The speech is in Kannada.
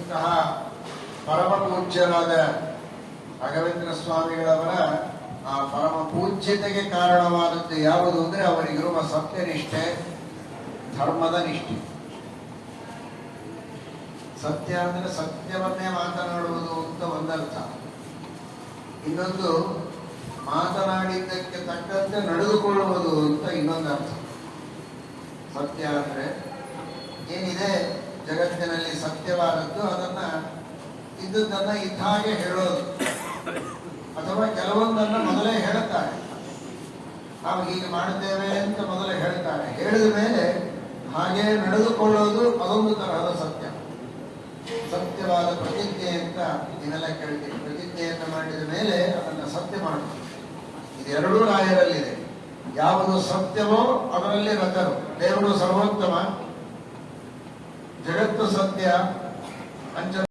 ಇಂತಹ ಪರಮ ಪೂಜ್ಯರಾದ ರಾಘವೇಂದ್ರ ಸ್ವಾಮಿಗಳವರ ಆ ಪರಮ ಪೂಜ್ಯತೆಗೆ ಕಾರಣವಾದದ್ದು ಯಾವುದು ಅಂದ್ರೆ ಅವರಿಗಿರುವ ಸತ್ಯನಿಷ್ಠೆ, ಧರ್ಮದ ನಿಷ್ಠೆ. ಸತ್ಯ ಅಂದ್ರೆ ಸತ್ಯವನ್ನೇ ಮಾತನಾಡುವುದು ಅಂತ ಒಂದರ್ಥ, ಇನ್ನೊಂದು ಮಾತನಾಡಿದ್ದಕ್ಕೆ ತಕ್ಕಂತೆ ನಡೆದುಕೊಳ್ಳುವುದು ಅಂತ ಇನ್ನೊಂದು ಅರ್ಥ. ಸತ್ಯ ಅಂದ್ರೆ ಏನಿದೆ ಜಗತ್ತಿನಲ್ಲಿ ಸತ್ಯವಾದದ್ದು ಅದನ್ನ ಇದ್ದುದನ್ನ ಇದ್ದ ಹಾಗೆ ಹೇಳೋದು, ಅಥವಾ ಕೆಲವೊಂದನ್ನ ಮೊದಲೇ ಹೇಳುತ್ತಾರೆ, ನಾವು ಹೀಗೆ ಮಾಡುತ್ತೇವೆ ಅಂತ ಮೊದಲೇ ಹೇಳ್ತಾರೆ, ಹೇಳಿದ ಮೇಲೆ ಹಾಗೆ ನಡೆದುಕೊಳ್ಳೋದು ಅದೊಂದು ತರಹದ ಸತ್ಯ. ಸತ್ಯವಾದ ಪ್ರತಿಜ್ಞೆ ಅಂತ ನೀವೆಲ್ಲ ಕೇಳ್ತೀವಿ. ಪ್ರತಿಜ್ಞೆಯನ್ನು ಮಾಡಿದ ಮೇಲೆ ಅದನ್ನು ಸತ್ಯ ಮಾಡಬೇಕು. ಇದೆರಡೂ ರಾಯರಲ್ಲಿದೆ. ಯಾವುದು ಸತ್ಯವೋ ಅದರಲ್ಲಿ ರತರು. ದೇವರು ಸರ್ವೋತ್ತಮ, ಜಗತ್ತು ಸತ್ಯ, ಪಂಚ